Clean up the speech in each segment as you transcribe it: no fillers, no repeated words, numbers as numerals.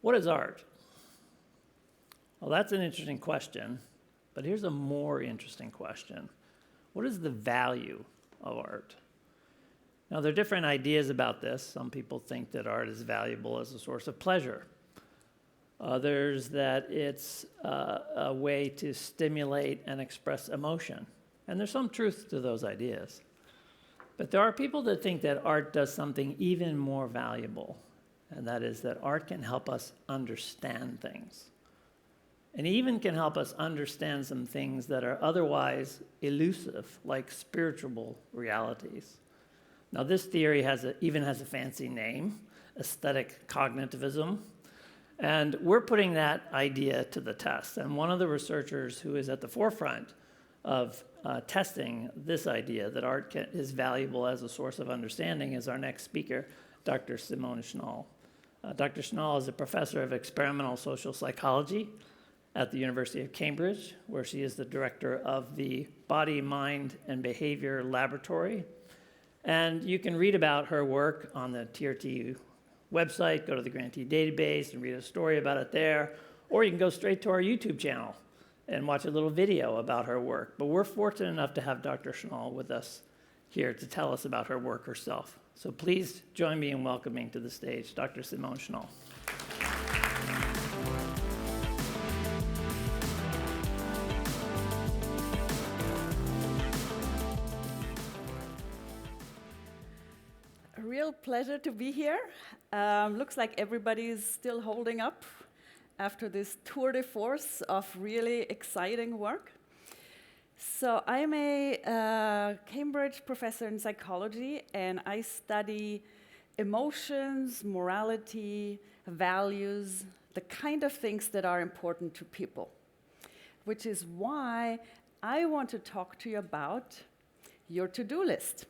What is art? Well, that's an interesting question, but here's a more interesting question. What is the value of art? Now, there are different ideas about this. Some people think that art is valuable as a source of pleasure. Others that it's a way to stimulate and express emotion. And there's some truth to those ideas. But there are people that think that art does something even more valuable, and that is that art can help us understand things. And even can help us understand some things that are otherwise elusive, like spiritual realities. Now, this theory even has a fancy name, aesthetic cognitivism. And we're putting that idea to the test. And one of the researchers who is at the forefront of testing this idea that art is valuable as a source of understanding is our next speaker, Dr. Simone Schnall. Dr. Schnall is a professor of experimental social psychology at the University of Cambridge, where she is the director of the Body, Mind, and Behavior Laboratory. And you can read about her work on the TRT website, go to the grantee database and read a story about it there, or you can go straight to our YouTube channel and watch a little video about her work. But we're fortunate enough to have Dr. Schnall with us here to tell us about her work herself. So please join me in welcoming to the stage Dr. Simone Schnall. Real pleasure to be here. Looks like everybody's still holding up after this tour de force of really exciting work. So I'm a Cambridge professor in psychology, and I study emotions, morality, values, the kind of things that are important to people, which is why I want to talk to you about your to-do list.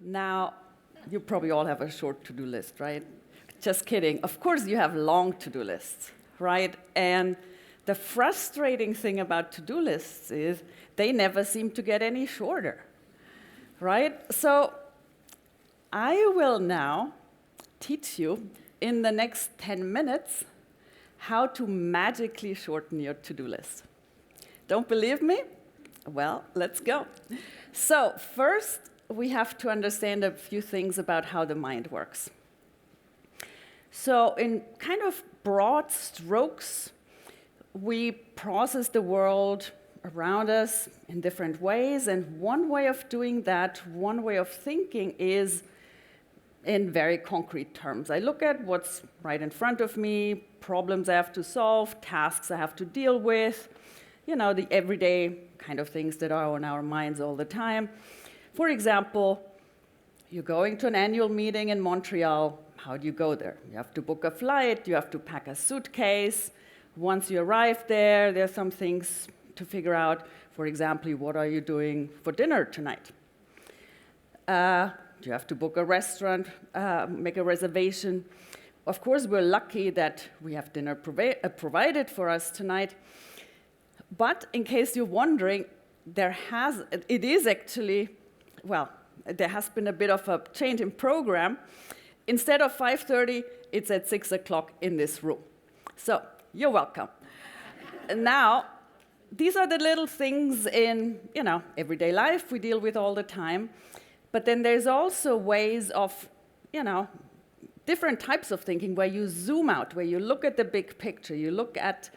Now, you probably all have a short to-do list, right? Just kidding. Of course, you have long to-do lists, right? And the frustrating thing about to-do lists is they never seem to get any shorter, right? So I will now teach you in the next 10 minutes how to magically shorten your to-do list. Don't believe me? Well, let's go. So first, we have to understand a few things about how the mind works. So in kind of broad strokes, we process the world around us in different ways, and one way of doing that, one way of thinking is in very concrete terms. I look at what's right in front of me, problems I have to solve, tasks I have to deal with, you know, the everyday kind of things that are on our minds all the time. For example, you're going to an annual meeting in Montreal. How do you go there? You have to book a flight, you have to pack a suitcase. Once you arrive there, there are some things to figure out. For example, what are you doing for dinner tonight? You have to book a restaurant, make a reservation. Of course, we're lucky that we have dinner provided for us tonight. But in case you're wondering, there has been a bit of a change in program. Instead of 5:30, it's at 6 o'clock in this room. So you're welcome. Now, these are the little things in, everyday life we deal with all the time. But then there's also ways of, different types of thinking where you zoom out, where you look at the big picture, you look at,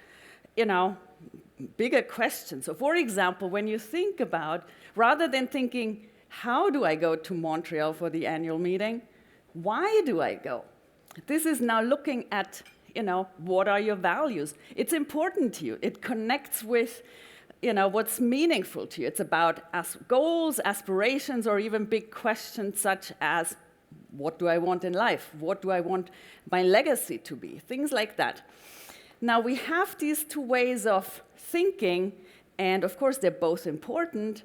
bigger questions. So for example, when you think about, rather than thinking, how do I go to Montreal for the annual meeting? Why do I go? This is now looking at, what are your values? It's important to you. It connects with, what's meaningful to you. It's about goals, aspirations, or even big questions such as, what do I want in life? What do I want my legacy to be? Things like that. Now, we have these two ways of thinking, and of course, they're both important,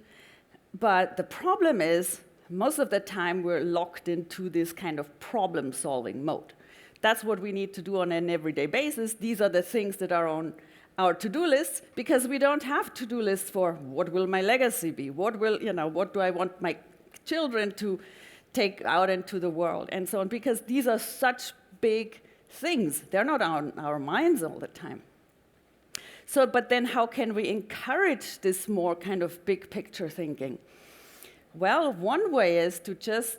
but the problem is, most of the time, we're locked into this kind of problem-solving mode. That's what we need to do on an everyday basis. These are the things that are on our to-do lists, because we don't have to-do lists for what will my legacy be? What do I want my children to take out into the world, and so on, because these are such big things. They're not on our minds all the time. So, but then how can we encourage this more kind of big picture thinking? Well, one way is to just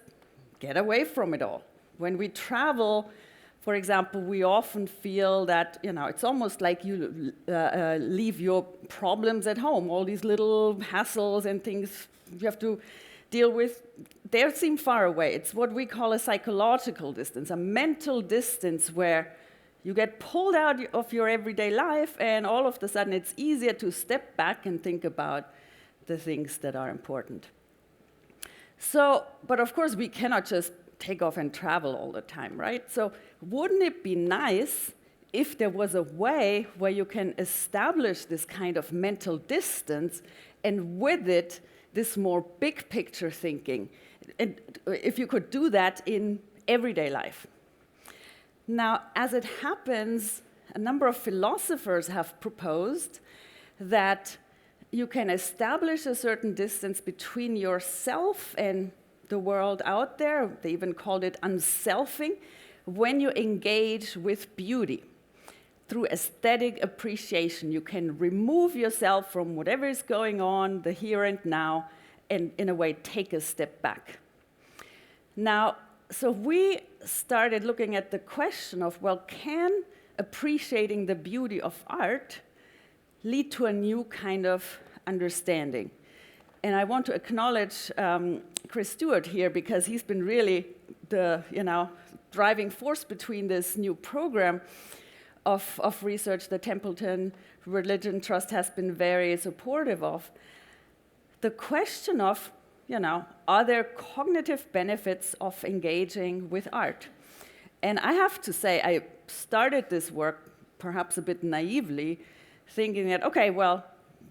get away from it all. When we travel, for example, we often feel that, it's almost like you leave your problems at home, all these little hassles and things you have to deal with, they seem far away. It's what we call a psychological distance, a mental distance where you get pulled out of your everyday life, and all of a sudden it's easier to step back and think about the things that are important. So, but of course we cannot just take off and travel all the time, right? So wouldn't it be nice if there was a way where you can establish this kind of mental distance, and with it, this more big picture thinking, and if you could do that in everyday life? Now, as it happens, a number of philosophers have proposed that you can establish a certain distance between yourself and the world out there. They even called it unselfing, when you engage with beauty. Through aesthetic appreciation, you can remove yourself from whatever is going on, the here and now, and in a way take a step back. Now, so we started looking at the question of, well, can appreciating the beauty of art lead to a new kind of understanding? And I want to acknowledge Chris Stewart here, because he's been really the driving force between this new program of research the Templeton Religion Trust has been very supportive of. The question of, are there cognitive benefits of engaging with art? And I have to say, I started this work perhaps a bit naively, thinking that, okay, well,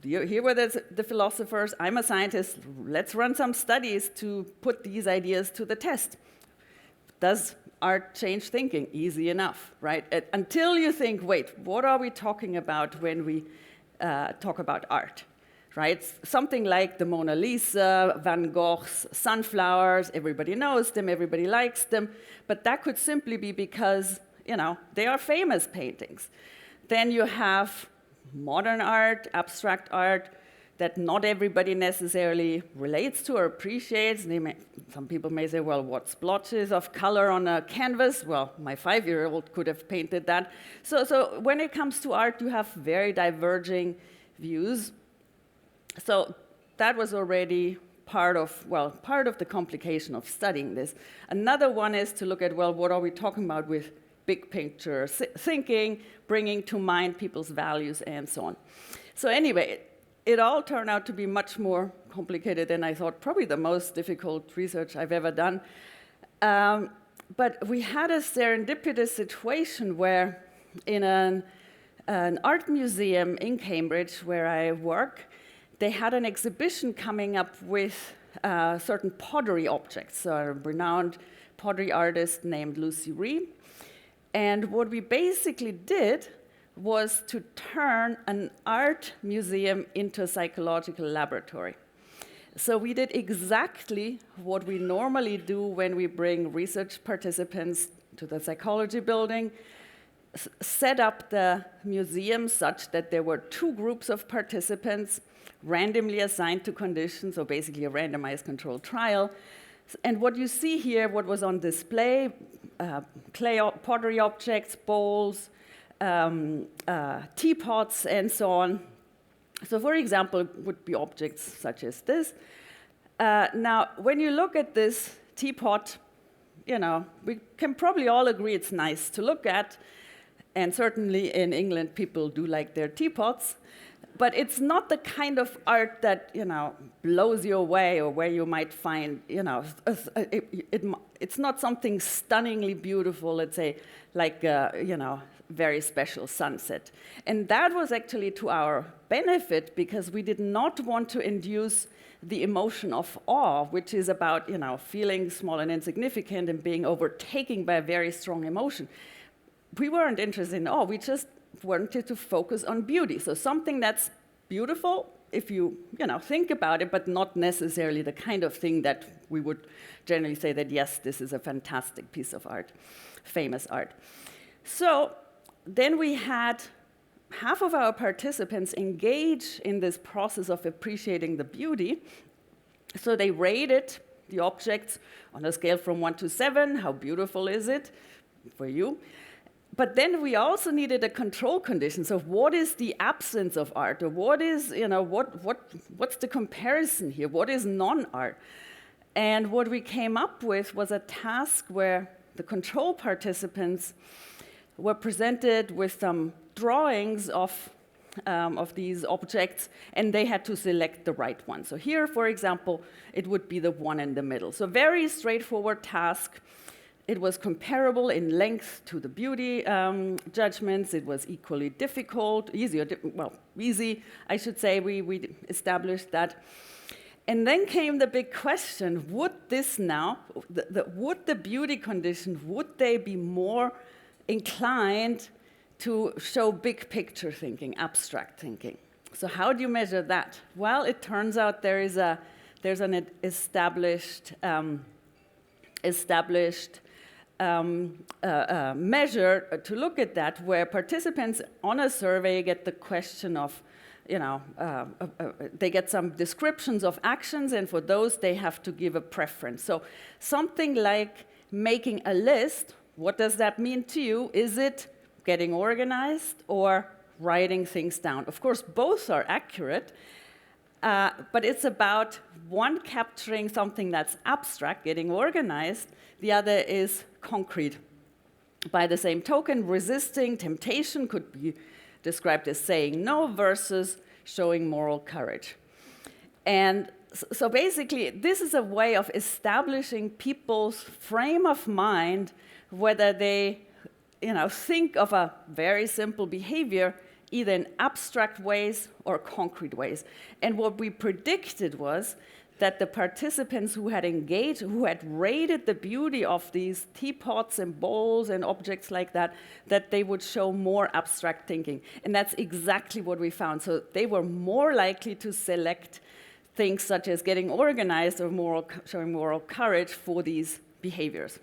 here were the philosophers, I'm a scientist, let's run some studies to put these ideas to the test. Does art change thinking? Easy enough, right? Until you think, wait, what are we talking about when we talk about art? Right? Something like the Mona Lisa, Van Gogh's sunflowers, everybody knows them, everybody likes them, but that could simply be because, they are famous paintings. Then you have modern art, abstract art, that not everybody necessarily relates to or appreciates. Some people may say, well, what splotches of color on a canvas? Well, my 5-year-old could have painted that. So when it comes to art, you have very diverging views. So that was already part of the complication of studying this. Another one is to look at, well, what are we talking about with big picture thinking, bringing to mind people's values, and so on. So anyway, it all turned out to be much more complicated than I thought, probably the most difficult research I've ever done. But we had a serendipitous situation where in an art museum in Cambridge, where I work, they had an exhibition coming up with certain pottery objects. So a renowned pottery artist named Lucy Ree. And what we basically did was to turn an art museum into a psychological laboratory. So we did exactly what we normally do when we bring research participants to the psychology building, set up the museum such that there were 2 groups of participants randomly assigned to conditions, so basically a randomized controlled trial. And what you see here, what was on display, clay pottery objects, bowls, teapots, and so on. So for example, would be objects such as this. Now, when you look at this teapot, we can probably all agree it's nice to look at, and certainly in England, people do like their teapots. But it's not the kind of art that, blows you away, or where you might find, it's not something stunningly beautiful, let's say, like, very special sunset. And that was actually to our benefit, because we did not want to induce the emotion of awe, which is about, feeling small and insignificant and being overtaken by a very strong emotion. We weren't interested in awe, we just wanted to focus on beauty. So something that's beautiful, if you think about it, but not necessarily the kind of thing that we would generally say that, yes, this is a fantastic piece of art, famous art. So then we had half of our participants engage in this process of appreciating the beauty. So they rated the objects on a scale from 1 to 7. How beautiful is it for you? But then we also needed a control condition. So what is the absence of art? Or what is, what's the comparison here? What is non-art? And what we came up with was a task where the control participants were presented with some drawings of these objects, and they had to select the right one. So here, for example, it would be the one in the middle. So very straightforward task. It was comparable in length to the beauty judgments. It was equally difficult, easy, I should say. We established that. And then came the big question, would this now, would the beauty condition, would they be more inclined to show big picture thinking, abstract thinking? So how do you measure that? Well, it turns out there's an established measure to look at that, where participants on a survey get the question of, they get some descriptions of actions, and for those they have to give a preference. So something like making a list, what does that mean to you? Is it getting organized or writing things down? Of course, both are accurate, but it's about one capturing something that's abstract, getting organized, the other is concrete. By the same token, resisting temptation could be described as saying no versus showing moral courage. And so basically, this is a way of establishing people's frame of mind, whether they think of a very simple behavior either in abstract ways or concrete ways. And what we predicted was that the participants who had engaged, who had rated the beauty of these teapots and bowls and objects like that, that they would show more abstract thinking. And that's exactly what we found. So they were more likely to select things such as getting organized or showing moral courage for these behaviors.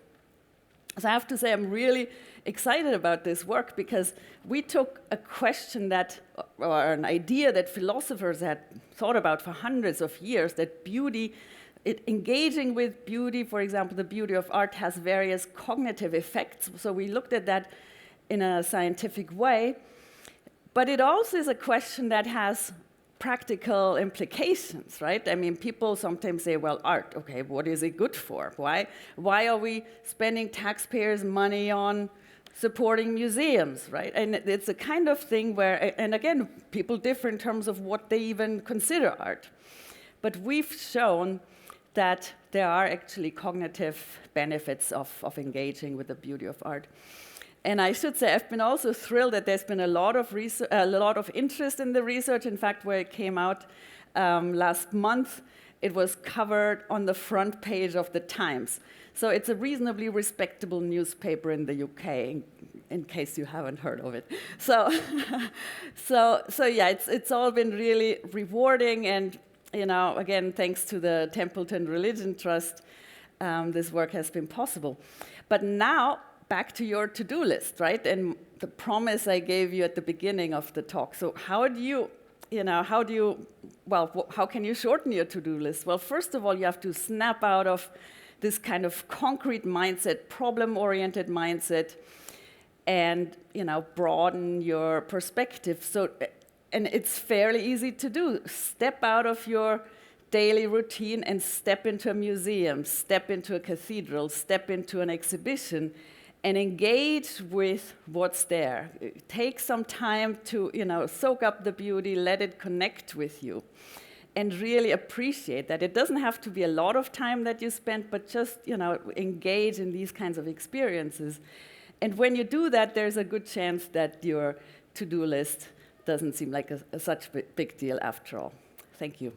So I have to say I'm really excited about this work, because we took a question or an idea that philosophers had thought about for hundreds of years, that beauty, engaging with beauty, for example, the beauty of art has various cognitive effects. So we looked at that in a scientific way. But it also is a question that has practical implications, right? I mean, people sometimes say, well, art, okay, what is it good for? Why are we spending taxpayers' money on supporting museums, right? And it's a kind of thing where, and again, people differ in terms of what they even consider art. But we've shown that there are actually cognitive benefits of engaging with the beauty of art. And I should say, I've been also thrilled that there's been a lot of interest in the research. In fact, where it came out last month, it was covered on the front page of the Times. So it's a reasonably respectable newspaper in the UK, in case you haven't heard of it. So yeah, it's all been really rewarding. And again, thanks to the Templeton Religion Trust, this work has been possible. But now, back to your to-do list, right? And the promise I gave you at the beginning of the talk. So how can you shorten your to-do list? Well, first of all, you have to snap out of this kind of concrete mindset, problem-oriented mindset, and broaden your perspective. So, and it's fairly easy to do. Step out of your daily routine and step into a museum, step into a cathedral, step into an exhibition, and engage with what's there. Take some time to, soak up the beauty, let it connect with you, and really appreciate that. It doesn't have to be a lot of time that you spend, but just, engage in these kinds of experiences. And when you do that, there's a good chance that your to-do list doesn't seem like such a big deal after all. Thank you.